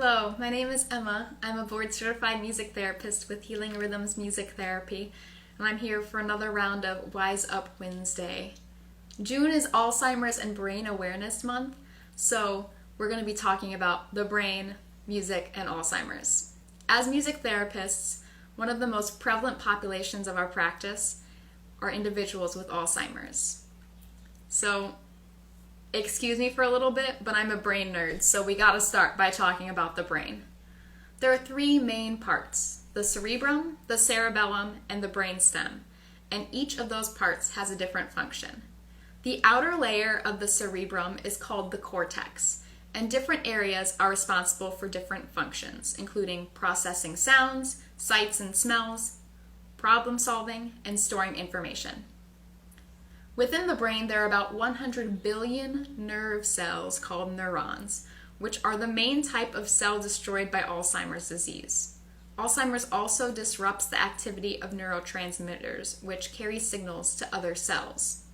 Hello, my name is Emma. I'm a board-certified music therapist with Healing Rhythms Music Therapy, and I'm here for another round of Wise Up Wednesday. June is Alzheimer's and Brain Awareness Month, so we're going to be talking about the brain, music, and Alzheimer's. As music therapists, one of the most prevalent populations of our practice are individuals with Alzheimer's. So, excuse me for a little bit, but I'm a brain nerd, so we gotta start by talking about the brain. There are three main parts: the cerebrum, the cerebellum, and the brainstem, and each of those parts has a different function. The outer layer of the cerebrum is called the cortex, and different areas are responsible for different functions, including processing sounds, sights and smells, problem solving, and storing information. Within the brain, there are about 100 billion nerve cells called neurons, which are the main type of cell destroyed by Alzheimer's disease. Alzheimer's also disrupts the activity of neurotransmitters, which carry signals to other cells.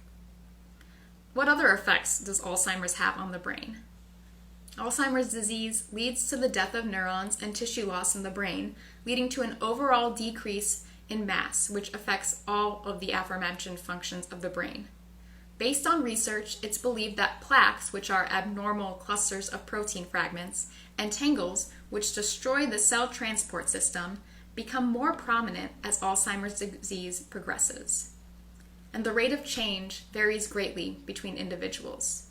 What other effects does Alzheimer's have on the brain? Alzheimer's disease leads to the death of neurons and tissue loss in the brain, leading to an overall decrease in mass, which affects all of the aforementioned functions of the brain. Based on research, it's believed that plaques, which are abnormal clusters of protein fragments, and tangles, which destroy the cell transport system, become more prominent as Alzheimer's disease progresses. And the rate of change varies greatly between individuals.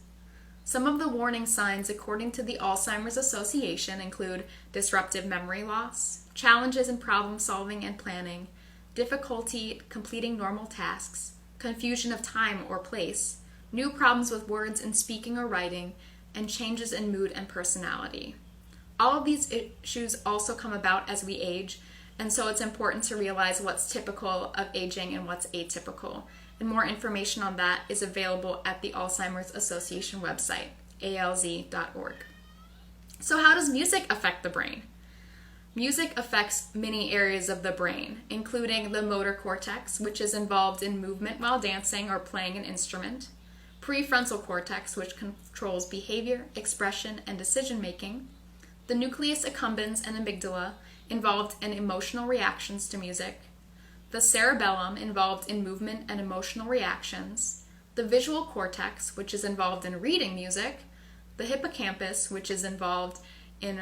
Some of the warning signs, according to the Alzheimer's Association, include disruptive memory loss, challenges in problem solving and planning, difficulty completing normal tasks, confusion of time or place, new problems with words in speaking or writing, and changes in mood and personality. All of these issues also come about as we age, and so it's important to realize what's typical of aging and what's atypical. And more information on that is available at the Alzheimer's Association website, alz.org. So how does music affect the brain? Music affects many areas of the brain, including the motor cortex, which is involved in movement while dancing or playing an instrument, prefrontal cortex, which controls behavior, expression, and decision-making, the nucleus accumbens and amygdala, involved in emotional reactions to music, the cerebellum, involved in movement and emotional reactions, the visual cortex, which is involved in reading music, the hippocampus, which is involved in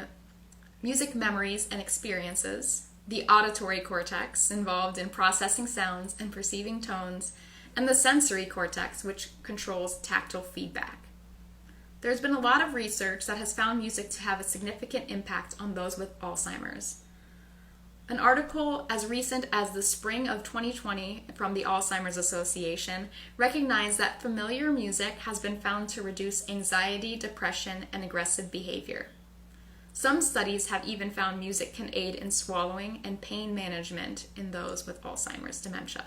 music memories and experiences, the auditory cortex, involved in processing sounds and perceiving tones, and the sensory cortex, which controls tactile feedback. There's been a lot of research that has found music to have a significant impact on those with Alzheimer's. An article as recent as the spring of 2020 from the Alzheimer's Association recognized that familiar music has been found to reduce anxiety, depression, and aggressive behavior. Some studies have even found music can aid in swallowing and pain management in those with Alzheimer's dementia.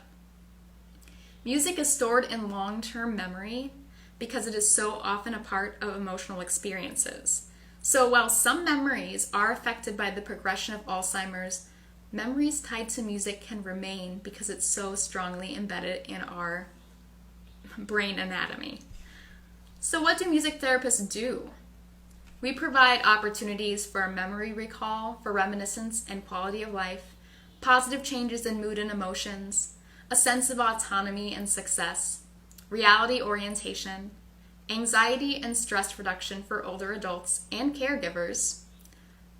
Music is stored in long-term memory because it is so often a part of emotional experiences. So while some memories are affected by the progression of Alzheimer's, memories tied to music can remain because it's so strongly embedded in our brain anatomy. So what do music therapists do? We provide opportunities for memory recall, for reminiscence and quality of life, positive changes in mood and emotions, a sense of autonomy and success, reality orientation, anxiety and stress reduction for older adults and caregivers,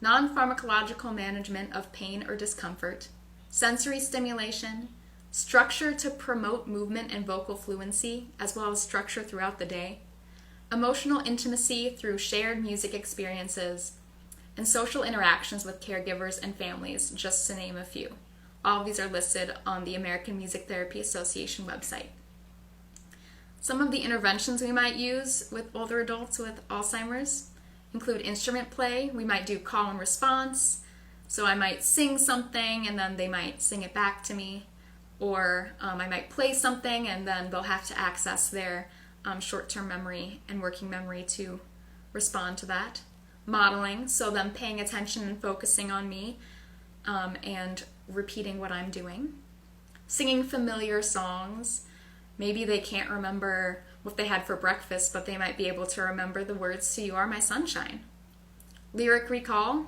non-pharmacological management of pain or discomfort, sensory stimulation, structure to promote movement and vocal fluency, as well as structure throughout the day, emotional intimacy through shared music experiences, and social interactions with caregivers and families, just to name a few. All of these are listed on the American Music Therapy Association website. Some of the interventions we might use with older adults with Alzheimer's include instrument play. We might do call and response. So I might sing something and then they might sing it back to me. Or I might play something and then they'll have to access their short-term memory and working memory to respond to that. Modeling, so them paying attention and focusing on me and repeating what I'm doing. Singing familiar songs. Maybe they can't remember what they had for breakfast, but they might be able to remember the words to You Are My Sunshine. lyric recall.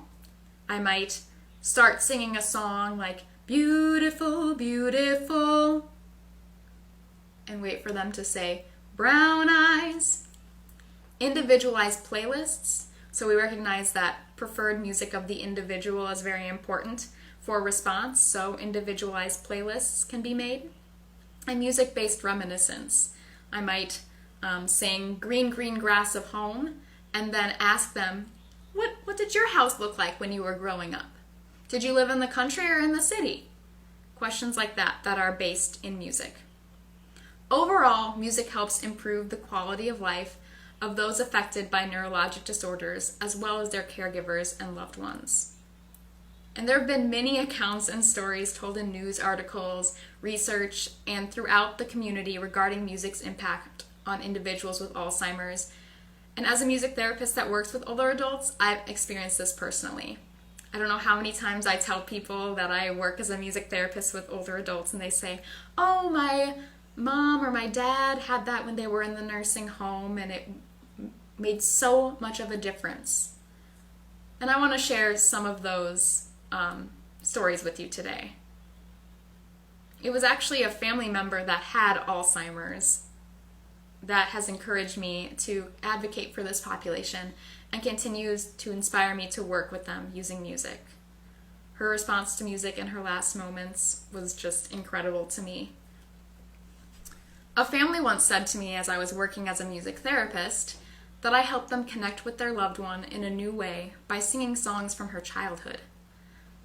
I might start singing a song like, beautiful, beautiful, and wait for them to say, brown eyes. Individualized playlists. So we recognize that preferred music of the individual is very important for response, so individualized playlists can be made. And music-based reminiscence. I might sing Green, Green Grass of Home, and then ask them, what did your house look like when you were growing up? Did you live in the country or in the city? Questions like that are based in music. Overall, music helps improve the quality of life of those affected by neurologic disorders, as well as their caregivers and loved ones. And there have been many accounts and stories told in news articles, research, and throughout the community regarding music's impact on individuals with Alzheimer's. And as a music therapist that works with older adults, I've experienced this personally. I don't know how many times I tell people that I work as a music therapist with older adults and they say, oh, my mom or my dad had that when they were in the nursing home and it made so much of a difference. And I want to share some of those stories with you today. It was actually a family member that had Alzheimer's that has encouraged me to advocate for this population and continues to inspire me to work with them using music. Her response to music in her last moments was just incredible to me. A family once said to me as I was working as a music therapist that I helped them connect with their loved one in a new way by singing songs from her childhood.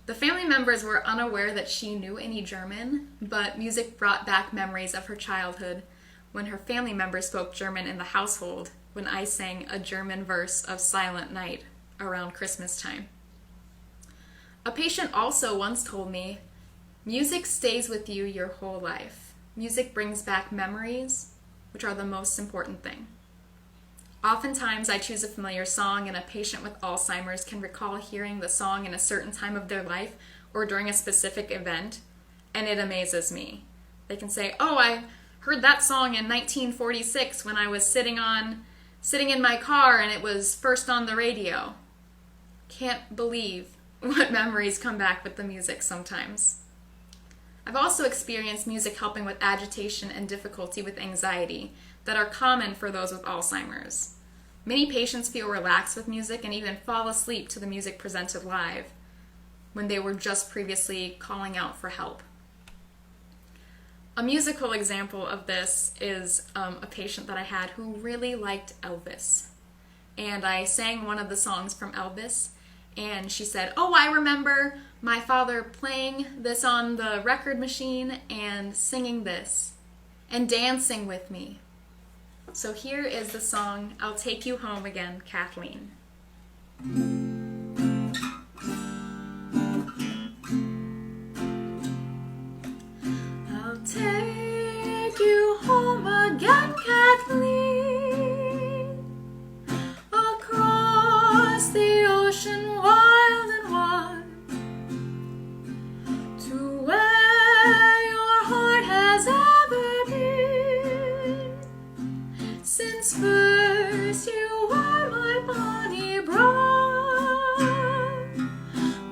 The family members were unaware that she knew any German, but music brought back memories of her childhood when her family members spoke German in the household when I sang a German verse of Silent Night around Christmas time. A patient also once told me, music stays with you your whole life. Music brings back memories, which are the most important thing. Oftentimes, I choose a familiar song and a patient with Alzheimer's can recall hearing the song in a certain time of their life or during a specific event, and it amazes me. They can say, oh, I heard that song in 1946 when I was sitting in my car and it was first on the radio. Can't believe what memories come back with the music sometimes. I've also experienced music helping with agitation and difficulty with anxiety that are common for those with Alzheimer's. Many patients feel relaxed with music and even fall asleep to the music presented live when they were just previously calling out for help. A musical example of this is a patient that I had who really liked Elvis. And I sang one of the songs from Elvis, and she said, oh, I remember my father playing this on the record machine and singing this and dancing with me. So here is the song, I'll Take You Home Again, Kathleen. I'll take you home again, Kathleen, across the ocean wild and wide, to where your heart has ever been. Since first you were my bonny bride,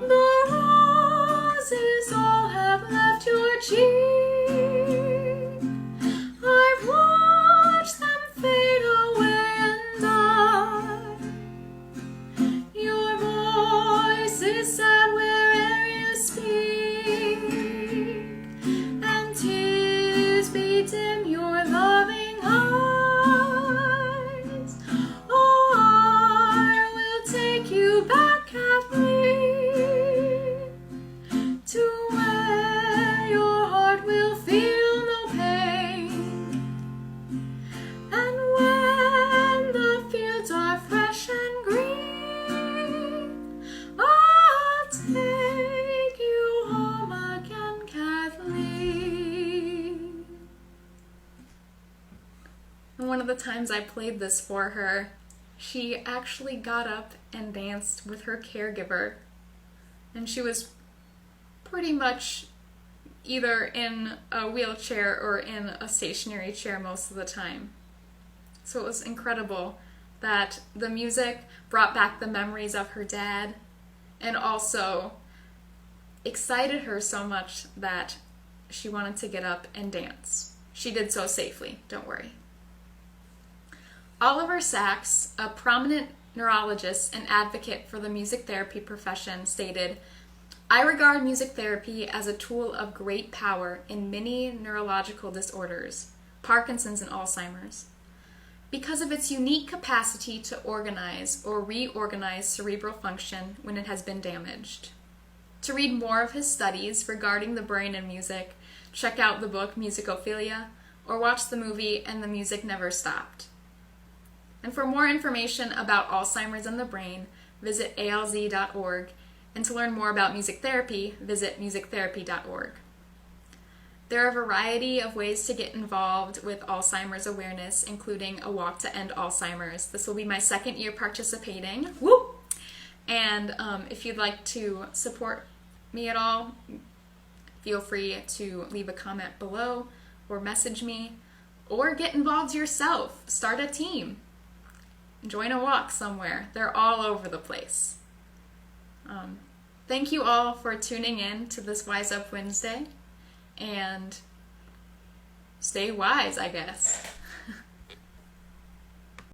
the roses all have left your cheek. I've watched them fade away and die. Your voice is sad where'er you speak, and tears bedim your loving eyes. Oh, I will take you back, Kathleen, to where your heart will feel no pain, and when the fields are fresh and green, I'll take you home again, Kathleen. And one of the times I played this for her, she actually got up and danced with her caregiver, and she was pretty much either in a wheelchair or in a stationary chair most of the time. So it was incredible that the music brought back the memories of her dad and also excited her so much that she wanted to get up and dance. She did so safely, don't worry. Oliver Sacks, a prominent neurologist and advocate for the music therapy profession, stated, "I regard music therapy as a tool of great power in many neurological disorders, Parkinson's and Alzheimer's, because of its unique capacity to organize or reorganize cerebral function when it has been damaged." To read more of his studies regarding the brain and music, check out the book Musicophilia or watch the movie And the Music Never Stopped. And for more information about Alzheimer's and the brain, visit alz.org, and to learn more about music therapy, visit musictherapy.org. There are a variety of ways to get involved with Alzheimer's awareness, including a walk to end Alzheimer's. This will be my second year participating. Woo! And if you'd like to support me at all, feel free to leave a comment below or message me or get involved yourself. Start a team. Join a walk somewhere. They're all over the place. Thank you all for tuning in to this Wise Up Wednesday, and stay wise, I guess.